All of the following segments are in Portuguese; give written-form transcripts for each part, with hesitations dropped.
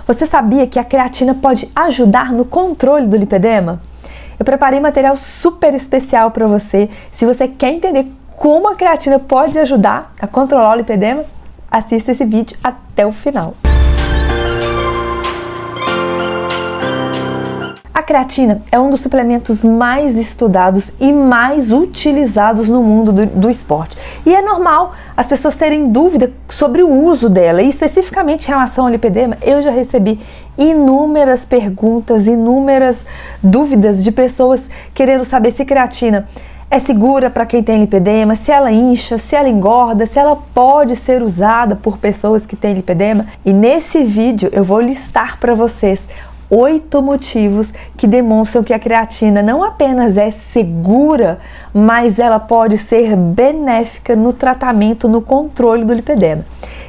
Você sabia que a creatina pode ajudar no controle do lipedema? Eu preparei material super especial para você. Se você quer entender como a creatina pode ajudar a controlar o lipedema, assista esse vídeo até o final. A creatina é um dos suplementos mais estudados e mais utilizados no mundo do esporte. E é normal as pessoas terem dúvida sobre o uso dela. E especificamente em relação ao lipedema, eu já recebi inúmeras perguntas, inúmeras dúvidas de pessoas querendo saber se creatina é segura para quem tem lipedema, se ela incha, se ela engorda, se ela pode ser usada por pessoas que têm lipedema. E nesse vídeo eu vou listar para vocês 8 motivos que demonstram que a creatina não apenas é segura, mas ela pode ser benéfica no tratamento, no controle do lipedema.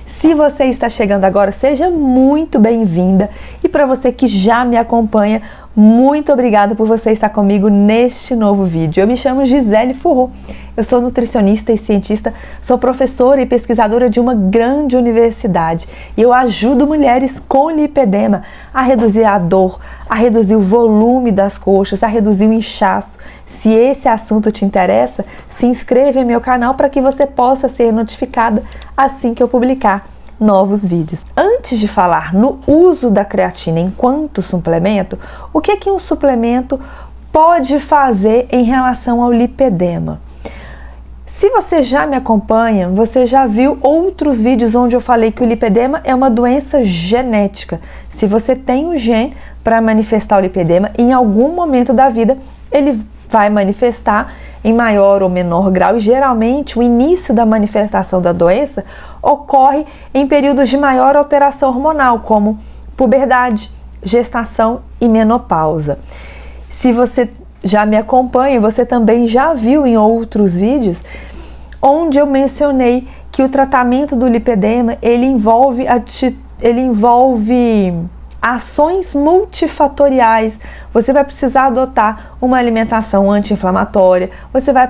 Se você está chegando agora, seja muito bem-vinda. E para você que já me acompanha, muito obrigada por você estar comigo neste novo vídeo. Eu me chamo Gisele Furro, eu sou nutricionista e cientista, sou professora e pesquisadora de uma grande universidade e eu ajudo mulheres com lipedema a reduzir a dor, a reduzir o volume das coxas, a reduzir o inchaço. Se esse assunto te interessa, se inscreva em meu canal para que você possa ser notificada assim que eu publicar novos vídeos. Antes de falar no uso da creatina enquanto suplemento, o que um suplemento pode fazer em relação ao lipedema? Se você já me acompanha, você já viu outros vídeos onde eu falei que o lipedema é uma doença genética. Se você tem um gene para manifestar o lipedema, em algum momento da vida ele vai manifestar em maior ou menor grau, e geralmente o início da manifestação da doença ocorre em períodos de maior alteração hormonal, como puberdade, gestação e menopausa. Se você já me acompanha, você também já viu em outros vídeos onde eu mencionei que o tratamento do lipedema ele envolve ações multifatoriais. Você vai precisar adotar uma alimentação anti-inflamatória, você vai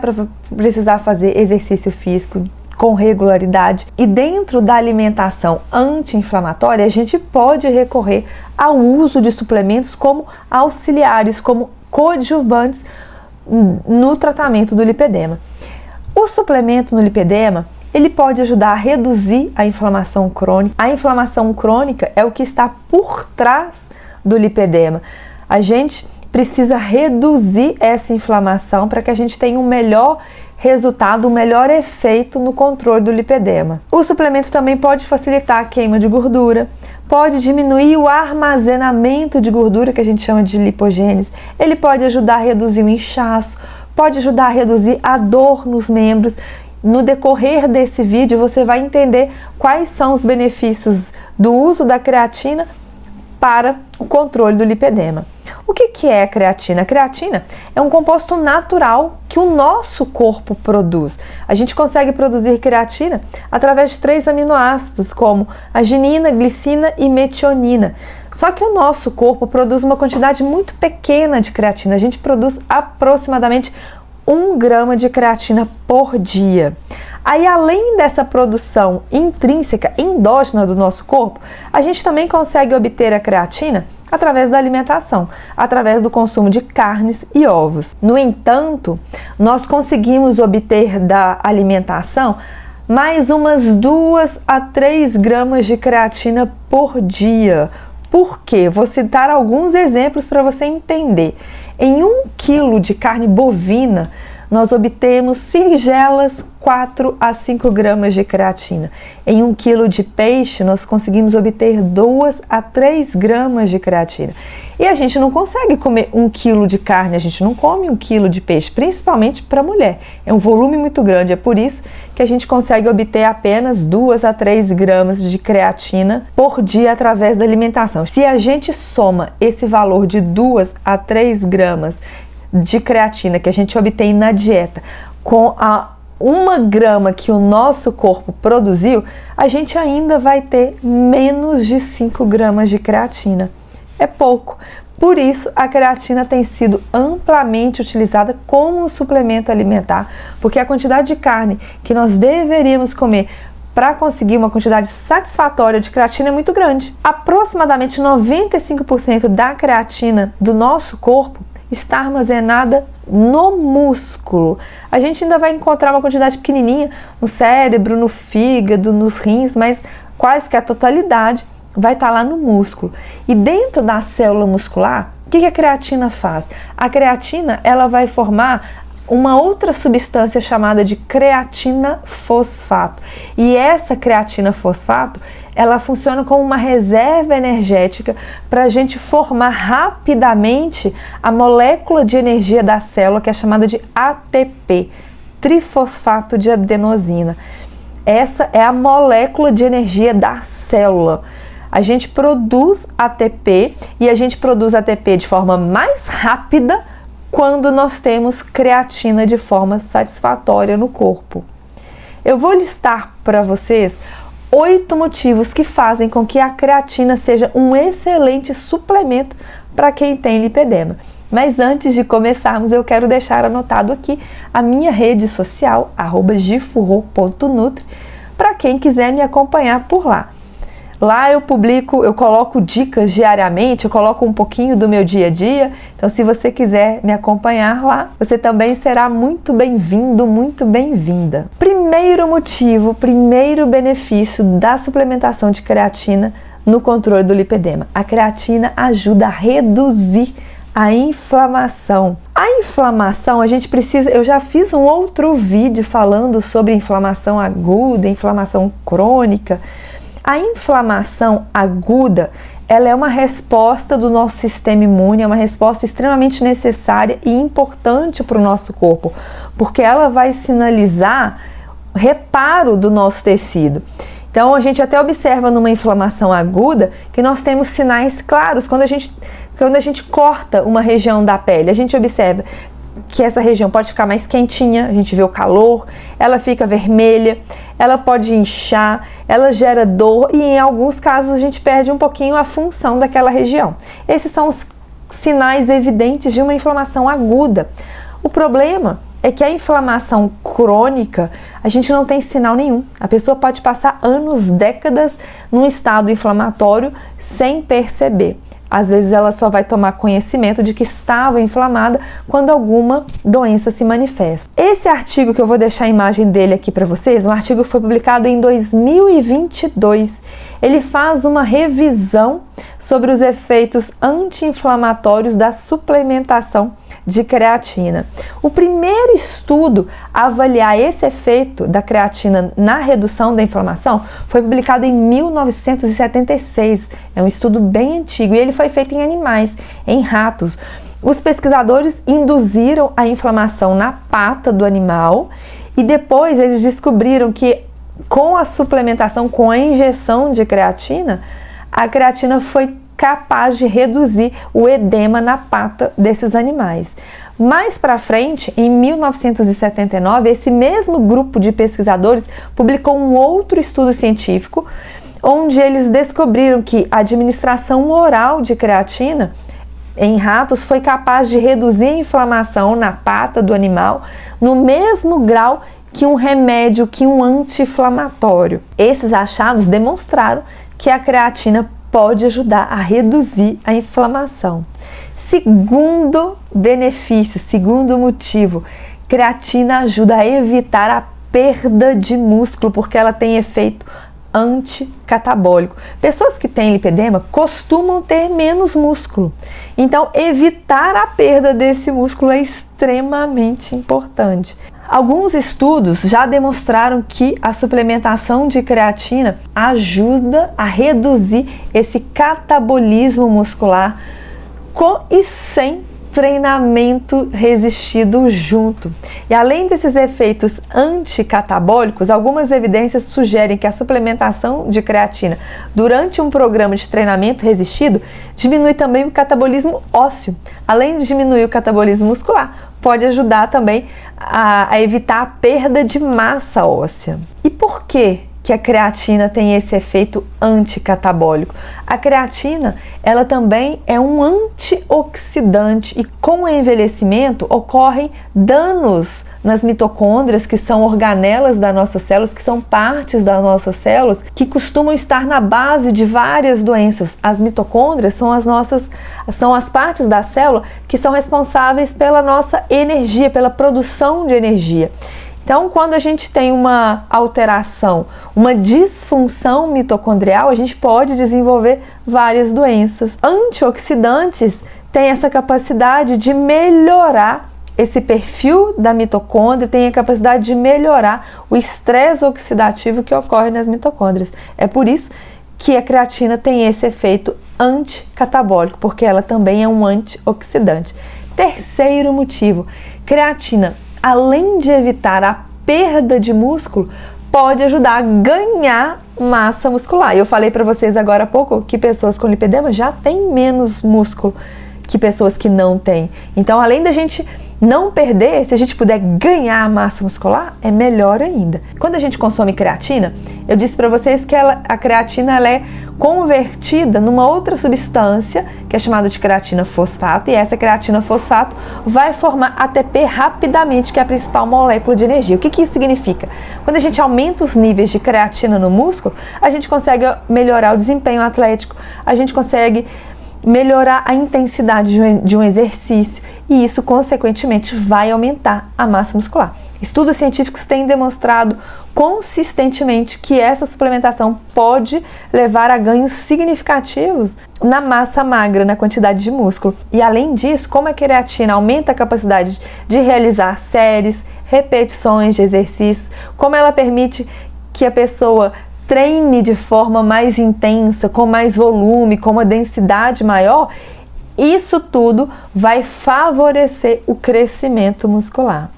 precisar fazer exercício físico com regularidade. E dentro da alimentação anti-inflamatória, a gente pode recorrer ao uso de suplementos como auxiliares, como coadjuvantes no tratamento do lipedema. O suplemento no lipedema ele pode ajudar a reduzir a inflamação crônica. A inflamação crônica é o que está por trás do lipedema. A gente precisa reduzir essa inflamação para que a gente tenha um melhor resultado, um melhor efeito no controle do lipedema. O suplemento também pode facilitar a queima de gordura, pode diminuir o armazenamento de gordura, que a gente chama de lipogênese. Ele pode ajudar a reduzir o inchaço, pode ajudar a reduzir a dor nos membros. No decorrer desse vídeo você vai entender quais são os benefícios do uso da creatina para o controle do lipedema. O que é a creatina? A creatina é um composto natural que o nosso corpo produz. A gente consegue produzir creatina através de 3 aminoácidos, como arginina, glicina e metionina. Só que o nosso corpo produz uma quantidade muito pequena de creatina. A gente produz aproximadamente 1 grama de creatina por dia. Aí, além dessa produção intrínseca, endógena do nosso corpo, a gente também consegue obter a creatina através da alimentação, através do consumo de carnes e ovos. No entanto, nós conseguimos obter da alimentação mais umas 2 a 3 gramas de creatina por dia. Por quê? Vou citar alguns exemplos para você entender. Em 1 quilo de carne bovina, nós obtemos singelas 4 a 5 gramas de creatina. Em 1 quilo de peixe, nós conseguimos obter 2 a 3 gramas de creatina. E a gente não consegue comer 1 quilo de carne, a gente não come 1 quilo de peixe, principalmente para mulher. É um volume muito grande, é por isso que a gente consegue obter apenas 2 a 3 gramas de creatina por dia através da alimentação. Se a gente soma esse valor de 2 a 3 gramas de creatina que a gente obtém na dieta com a 1 grama que o nosso corpo produziu, a gente ainda vai ter menos de 5 gramas de creatina. É pouco. Por isso, a creatina tem sido amplamente utilizada como um suplemento alimentar, porque a quantidade de carne que nós deveríamos comer para conseguir uma quantidade satisfatória de creatina é muito grande. Aproximadamente 95% da creatina do nosso corpo está armazenada no músculo. A gente ainda vai encontrar uma quantidade pequenininha no cérebro, no fígado, nos rins, mas quase que a totalidade vai estar lá no músculo. E dentro da célula muscular, o que a creatina faz? A creatina, ela vai formar uma outra substância chamada de creatina fosfato. E essa creatina fosfato, ela funciona como uma reserva energética para a gente formar rapidamente a molécula de energia da célula, que é chamada de ATP, trifosfato de adenosina. Essa é a molécula de energia da célula. A gente produz ATP e a gente produz ATP de forma mais rápida quando nós temos creatina de forma satisfatória no corpo. Eu vou listar para vocês 8 motivos que fazem com que a creatina seja um excelente suplemento para quem tem lipedema. Mas antes de começarmos, eu quero deixar anotado aqui a minha rede social, @gifurro.nutri, para quem quiser me acompanhar por lá. Lá eu coloco dicas diariamente, eu coloco um pouquinho do meu dia a dia. Então, se você quiser me acompanhar lá, você também será muito bem-vindo, muito bem-vinda. Primeiro motivo, primeiro benefício da suplementação de creatina no controle do lipedema. A creatina ajuda a reduzir a inflamação. A inflamação, eu já fiz um outro vídeo falando sobre inflamação aguda, inflamação crônica. A inflamação aguda, ela é uma resposta do nosso sistema imune, é uma resposta extremamente necessária e importante para o nosso corpo, porque ela vai sinalizar reparo do nosso tecido. Então, a gente até observa numa inflamação aguda que nós temos sinais claros. Quando a gente corta uma região da pele, a gente observa que essa região pode ficar mais quentinha, a gente vê o calor, ela fica vermelha, ela pode inchar, ela gera dor e em alguns casos a gente perde um pouquinho a função daquela região. Esses são os sinais evidentes de uma inflamação aguda. O problema é que a inflamação crônica, a gente não tem sinal nenhum. A pessoa pode passar anos, décadas num estado inflamatório sem perceber. Às vezes ela só vai tomar conhecimento de que estava inflamada quando alguma doença se manifesta. Esse artigo que eu vou deixar a imagem dele aqui para vocês, um artigo que foi publicado em 2022. Ele faz uma revisão sobre os efeitos anti-inflamatórios da suplementação de creatina. O primeiro estudo a avaliar esse efeito da creatina na redução da inflamação foi publicado em 1976. É um estudo bem antigo e ele foi feito em animais, em ratos. Os pesquisadores induziram a inflamação na pata do animal e depois eles descobriram que com a suplementação, com a injeção de creatina, a creatina foi capaz de reduzir o edema na pata desses animais. Mais para frente, em 1979, esse mesmo grupo de pesquisadores publicou um outro estudo científico onde eles descobriram que a administração oral de creatina em ratos foi capaz de reduzir a inflamação na pata do animal no mesmo grau que um remédio, que um anti-inflamatório. Esses achados demonstraram que a creatina pode ajudar a reduzir a inflamação. Segundo benefício, segundo motivo, creatina ajuda a evitar a perda de músculo, porque ela tem efeito anticatabólico. Pessoas que têm lipedema costumam ter menos músculo. Então, evitar a perda desse músculo é extremamente importante. Alguns estudos já demonstraram que a suplementação de creatina ajuda a reduzir esse catabolismo muscular com e sem treinamento resistido junto. E além desses efeitos anticatabólicos, algumas evidências sugerem que a suplementação de creatina durante um programa de treinamento resistido diminui também o catabolismo ósseo. Além de diminuir o catabolismo muscular, pode ajudar também a evitar a perda de massa óssea. E por que que a creatina tem esse efeito anticatabólico? A creatina, ela também é um antioxidante e com o envelhecimento ocorrem danos nas mitocôndrias, que são organelas das nossas células, que são partes das nossas células, que costumam estar na base de várias doenças. As mitocôndrias são as partes da célula que são responsáveis pela nossa energia, pela produção de energia. Então, quando a gente tem uma alteração, uma disfunção mitocondrial, a gente pode desenvolver várias doenças. Antioxidantes têm essa capacidade de melhorar esse perfil da mitocôndria, tem a capacidade de melhorar o estresse oxidativo que ocorre nas mitocôndrias. É por isso que a creatina tem esse efeito anticatabólico, porque ela também é um antioxidante. Terceiro motivo, creatina, além de evitar a perda de músculo, pode ajudar a ganhar massa muscular. Eu falei para vocês agora há pouco que pessoas com lipedema já têm menos músculo que pessoas que não têm. Então, além da gente não perder, se a gente puder ganhar massa muscular, é melhor ainda. Quando a gente consome creatina, eu disse para vocês que a creatina ela é convertida numa outra substância que é chamada de creatina fosfato, e essa creatina fosfato vai formar ATP rapidamente, que é a principal molécula de energia. O que isso significa? Quando a gente aumenta os níveis de creatina no músculo, a gente consegue melhorar o desempenho atlético, a gente consegue melhorar a intensidade de um exercício, e isso consequentemente vai aumentar a massa muscular. Estudos científicos têm demonstrado consistentemente que essa suplementação pode levar a ganhos significativos na massa magra, na quantidade de músculo. E além disso, como a creatina aumenta a capacidade de realizar séries, repetições de exercícios, como ela permite que a pessoa treine de forma mais intensa, com mais volume, com uma densidade maior, isso tudo vai favorecer o crescimento muscular.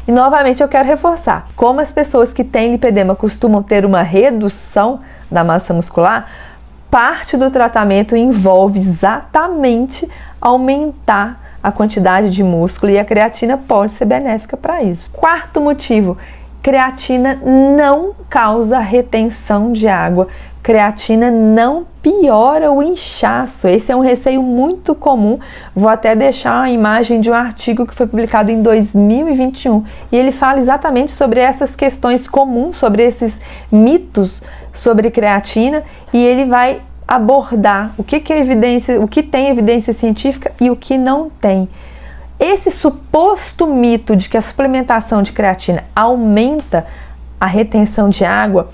E novamente eu quero reforçar, como as pessoas que têm lipedema costumam ter uma redução da massa muscular, parte do tratamento envolve exatamente aumentar a quantidade de músculo, e a creatina pode ser benéfica para isso. Quarto motivo, creatina não causa retenção de água, creatina não piora o inchaço. Esse é um receio muito comum. Vou até deixar a imagem de um artigo que foi publicado em 2021 e ele fala exatamente sobre essas questões comuns, sobre esses mitos sobre creatina, e ele vai abordar o que é evidência, o que tem evidência científica e o que não tem. Esse suposto mito de que a suplementação de creatina aumenta a retenção de água,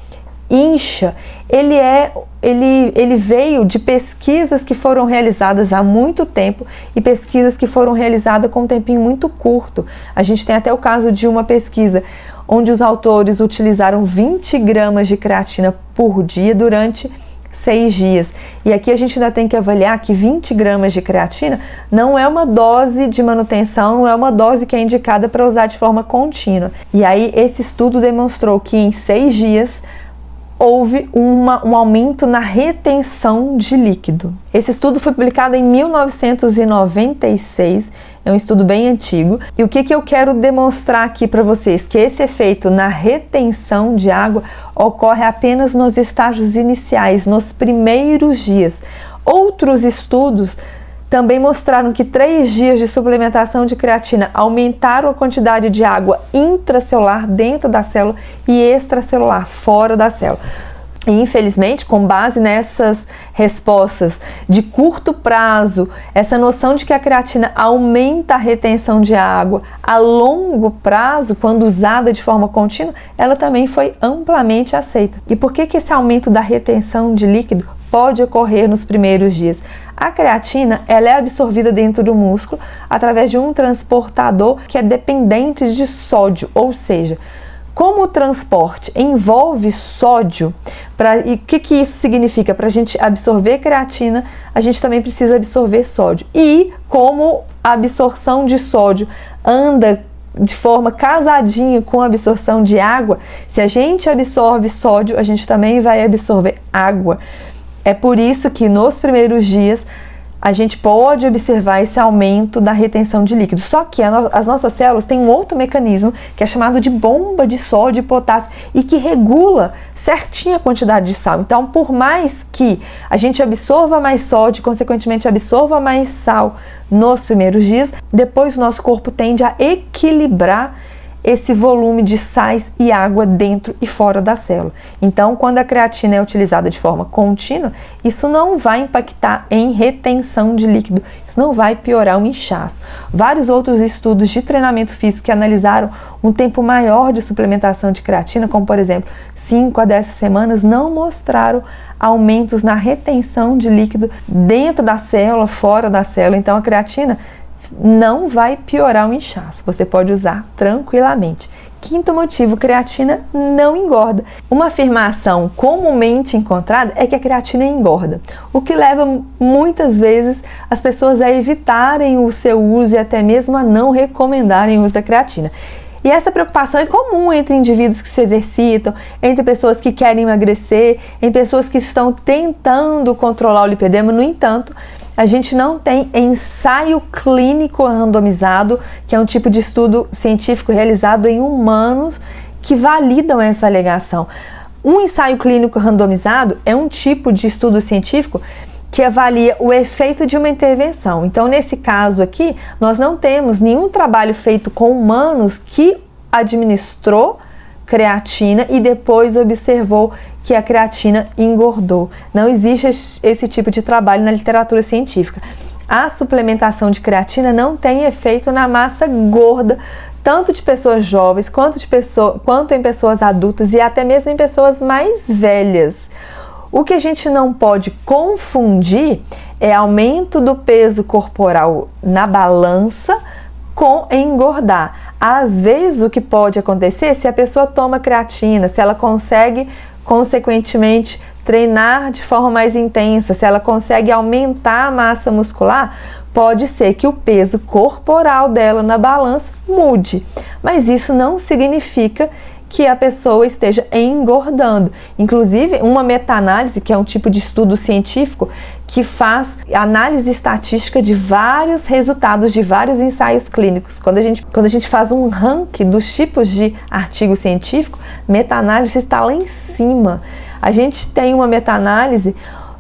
incha, ele veio de pesquisas que foram realizadas há muito tempo e pesquisas que foram realizadas com um tempinho muito curto. A gente tem até o caso de uma pesquisa onde os autores utilizaram 20 gramas de creatina por dia durante 6 dias. E aqui a gente ainda tem que avaliar que 20 gramas de creatina não é uma dose de manutenção, não é uma dose que é indicada para usar de forma contínua. E aí esse estudo demonstrou que em 6 dias houve um aumento na retenção de líquido. Esse estudo foi publicado em 1996, é um estudo bem antigo. E o que eu quero demonstrar aqui para vocês? Que esse efeito na retenção de água ocorre apenas nos estágios iniciais, nos primeiros dias. Outros estudos também mostraram que 3 dias de suplementação de creatina aumentaram a quantidade de água intracelular dentro da célula e extracelular fora da célula. E infelizmente, com base nessas respostas de curto prazo, essa noção de que a creatina aumenta a retenção de água a longo prazo, quando usada de forma contínua, ela também foi amplamente aceita. E por que esse aumento da retenção de líquido pode ocorrer nos primeiros dias? A creatina ela é absorvida dentro do músculo através de um transportador que é dependente de sódio, ou seja, como o transporte envolve sódio, e o que isso significa? Para a gente absorver creatina, a gente também precisa absorver sódio. E como a absorção de sódio anda de forma casadinha com a absorção de água, se a gente absorve sódio, a gente também vai absorver água. É por isso que nos primeiros dias a gente pode observar esse aumento da retenção de líquido. Só que as nossas células têm um outro mecanismo que é chamado de bomba de sódio e potássio e que regula certinho a quantidade de sal. Então, por mais que a gente absorva mais sódio e, consequentemente, absorva mais sal nos primeiros dias, depois o nosso corpo tende a equilibrar esse volume de sais e água dentro e fora da célula. Então, quando a creatina é utilizada de forma contínua, isso não vai impactar em retenção de líquido, isso não vai piorar o inchaço. Vários outros estudos de treinamento físico que analisaram um tempo maior de suplementação de creatina, como por exemplo 5 a 10 semanas, não mostraram aumentos na retenção de líquido dentro da célula, fora da célula. Então, a creatina não vai piorar o inchaço, você pode usar tranquilamente. Quinto motivo, creatina não engorda. Uma afirmação comumente encontrada é que a creatina engorda, o que leva muitas vezes as pessoas a evitarem o seu uso e até mesmo a não recomendarem o uso da creatina. E essa preocupação é comum entre indivíduos que se exercitam, entre pessoas que querem emagrecer, em pessoas que estão tentando controlar o lipedema. No entanto, a gente não tem ensaio clínico randomizado, que é um tipo de estudo científico realizado em humanos, que validam essa alegação. Um ensaio clínico randomizado é um tipo de estudo científico que avalia o efeito de uma intervenção. Então, nesse caso aqui, nós não temos nenhum trabalho feito com humanos que administrou creatina e depois observou que a creatina engordou. Não existe esse tipo de trabalho na literatura científica. A suplementação de creatina não tem efeito na massa gorda, tanto de pessoas jovens quanto em pessoas adultas e até mesmo em pessoas mais velhas. O que a gente não pode confundir é aumento do peso corporal na balança com engordar. Às vezes o que pode acontecer, se a pessoa toma creatina, se ela consegue consequentemente treinar de forma mais intensa, se ela consegue aumentar a massa muscular, pode ser que o peso corporal dela na balança mude, mas isso não significa que a pessoa esteja engordando. Inclusive, uma meta-análise, que é um tipo de estudo científico que faz análise estatística de vários resultados de vários ensaios clínicos. Quando a gente faz um ranking dos tipos de artigo científico, meta-análise está lá em cima. A gente tem uma meta-análise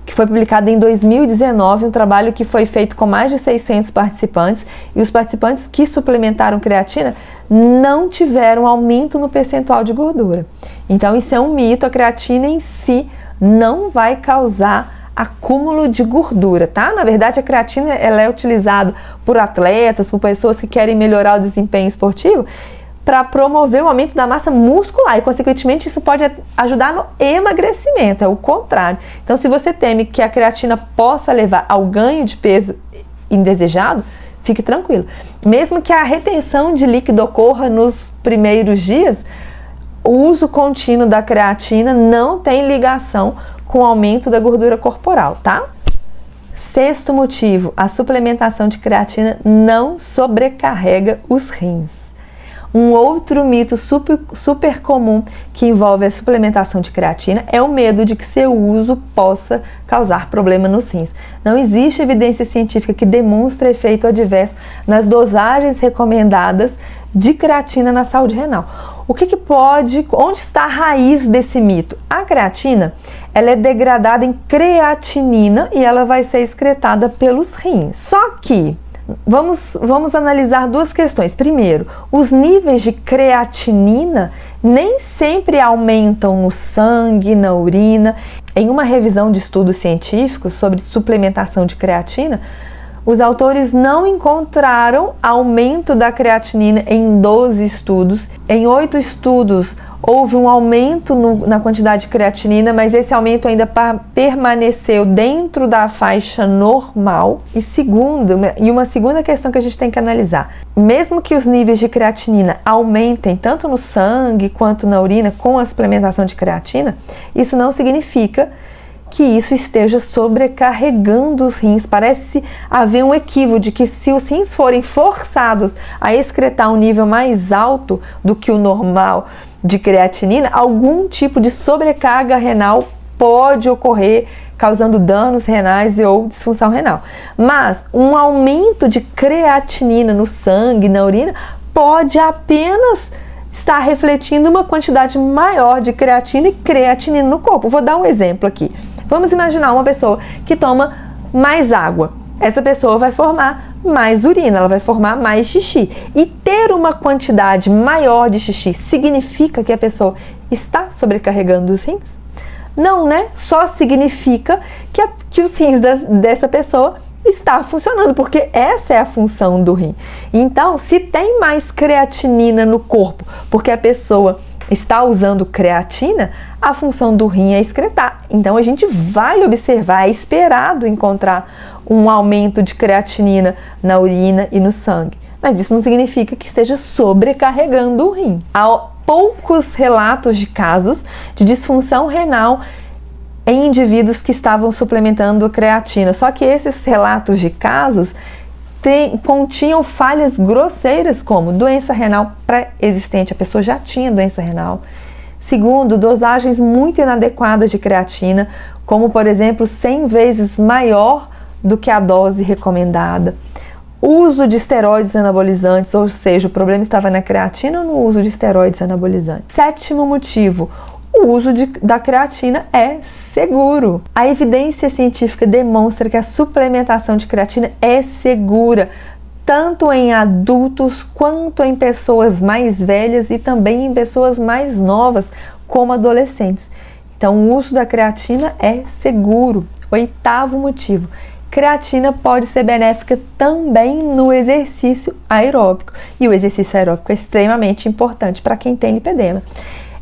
que foi publicada em 2019, um trabalho que foi feito com mais de 600 participantes, e os participantes que suplementaram creatina não tiveram aumento no percentual de gordura. Então isso é um mito, a creatina em si não vai causar acúmulo de gordura, tá? Na verdade, a creatina ela é utilizada por atletas, por pessoas que querem melhorar o desempenho esportivo, para promover o aumento da massa muscular e, consequentemente, isso pode ajudar no emagrecimento, é o contrário. Então, se você teme que a creatina possa levar ao ganho de peso indesejado, fique tranquilo. Mesmo que a retenção de líquido ocorra nos primeiros dias, o uso contínuo da creatina não tem ligação com o aumento da gordura corporal, tá? Sexto motivo, a suplementação de creatina não sobrecarrega os rins. Um outro mito super comum que envolve a suplementação de creatina é o medo de que seu uso possa causar problema nos rins. Não existe evidência científica que demonstre efeito adverso nas dosagens recomendadas de creatina na saúde renal. Onde está a raiz desse mito? A creatina, ela é degradada em creatinina e ela vai ser excretada pelos rins. Só que vamos analisar duas questões. Primeiro, os níveis de creatinina nem sempre aumentam no sangue, na urina. Em uma revisão de estudos científicos sobre suplementação de creatina, os autores não encontraram aumento da creatinina em 12 estudos. Em 8 estudos, houve um aumento na quantidade de creatinina, mas esse aumento ainda permaneceu dentro da faixa normal. E uma segunda questão que a gente tem que analisar: mesmo que os níveis de creatinina aumentem tanto no sangue quanto na urina com a suplementação de creatina, isso não significa que isso esteja sobrecarregando os rins. Parece haver um equívoco de que se os rins forem forçados a excretar um nível mais alto do que o normal de creatinina, algum tipo de sobrecarga renal pode ocorrer causando danos renais ou disfunção renal. Mas um aumento de creatinina no sangue, na urina, pode apenas estar refletindo uma quantidade maior de creatina e creatinina no corpo. Vou dar um exemplo aqui. Vamos imaginar uma pessoa que toma mais água. Essa pessoa vai formar mais urina, ela vai formar mais xixi. E ter uma quantidade maior de xixi significa que a pessoa está sobrecarregando os rins? Não, né? Só significa que os rins dessa pessoa está funcionando, porque essa é a função do rim. Então, se tem mais creatinina no corpo, porque a pessoa está usando creatina, a função do rim é excretar. Então, a gente vai observar, é esperado encontrar um aumento de creatinina na urina e no sangue. Mas isso não significa que esteja sobrecarregando o rim. Há poucos relatos de casos de disfunção renal em indivíduos que estavam suplementando a creatina. Só que esses relatos de casos continham falhas grosseiras, como doença renal pré-existente, a pessoa já tinha doença renal. Segundo, dosagens muito inadequadas de creatina, como por exemplo 100 vezes maior do que a dose recomendada. Uso de esteroides anabolizantes, ou seja, o problema estava na creatina ou no uso de esteroides anabolizantes. Sétimo motivo, o uso da creatina é seguro. A evidência científica demonstra que a suplementação de creatina é segura, tanto em adultos quanto em pessoas mais velhas e também em pessoas mais novas, como adolescentes. Então, o uso da creatina é seguro. Oitavo motivo, creatina pode ser benéfica também no exercício aeróbico. E o exercício aeróbico é extremamente importante para quem tem lipedema.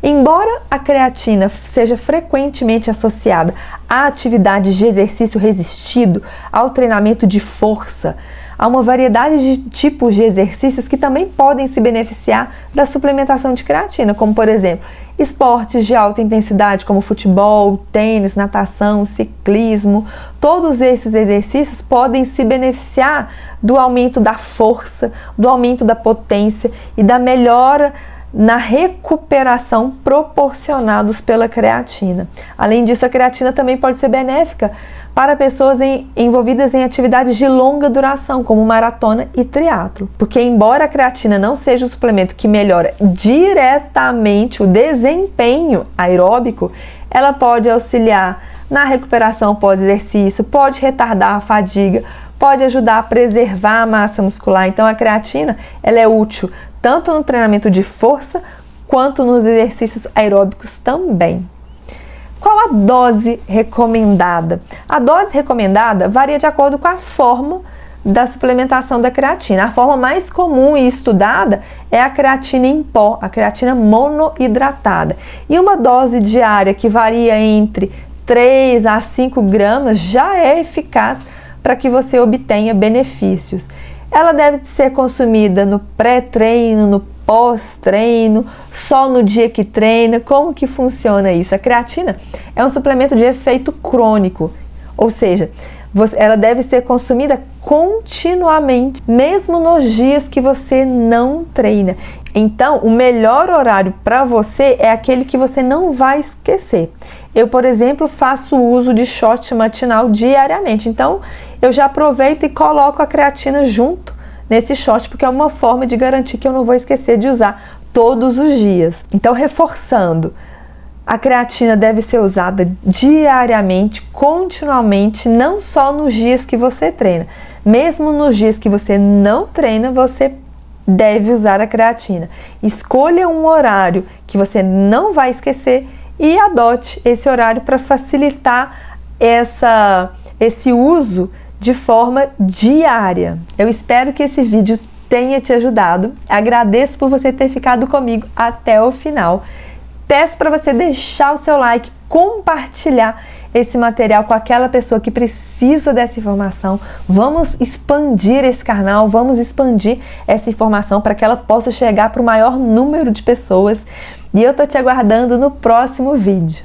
Embora a creatina seja frequentemente associada a atividades de exercício resistido, ao treinamento de força, há uma variedade de tipos de exercícios que também podem se beneficiar da suplementação de creatina, como por exemplo, esportes de alta intensidade como futebol, tênis, natação, ciclismo. Todos esses exercícios podem se beneficiar do aumento da força, do aumento da potência e da melhora na recuperação proporcionados pela creatina. Além disso, a creatina também pode ser benéfica para pessoas envolvidas em atividades de longa duração, como maratona e triatlo. Porque embora a creatina não seja um suplemento que melhora diretamente o desempenho aeróbico, ela pode auxiliar na recuperação pós-exercício, pode retardar a fadiga, pode ajudar a preservar a massa muscular. Então a creatina ela é útil tanto no treinamento de força quanto nos exercícios aeróbicos também. Qual a dose recomendada? A dose recomendada varia de acordo com a forma da suplementação da creatina. A forma mais comum e estudada é a creatina em pó, a creatina monoidratada. E uma dose diária que varia entre 3 a 5 gramas já é eficaz para que você obtenha benefícios. Ela deve ser consumida no pré-treino, no pós-treino, só no dia que treina. Como que funciona isso? A creatina é um suplemento de efeito crônico, ou seja, ela deve ser consumida continuamente, mesmo nos dias que você não treina. Então, o melhor horário para você é aquele que você não vai esquecer. Eu, por exemplo, faço uso de shot matinal diariamente. Então, eu já aproveito e coloco a creatina junto nesse shot, porque é uma forma de garantir que eu não vou esquecer de usar todos os dias. Então, reforçando, a creatina deve ser usada diariamente, continuamente, não só nos dias que você treina. Mesmo nos dias que você não treina, você deve usar a creatina. Escolha um horário que você não vai esquecer e adote esse horário para facilitar esse uso de forma diária. Eu espero que esse vídeo tenha te ajudado. Agradeço por você ter ficado comigo até o final. Peço para você deixar o seu like, compartilhar esse material com aquela pessoa que precisa dessa informação. Vamos expandir esse canal, vamos expandir essa informação para que ela possa chegar para o maior número de pessoas. E eu tô te aguardando no próximo vídeo.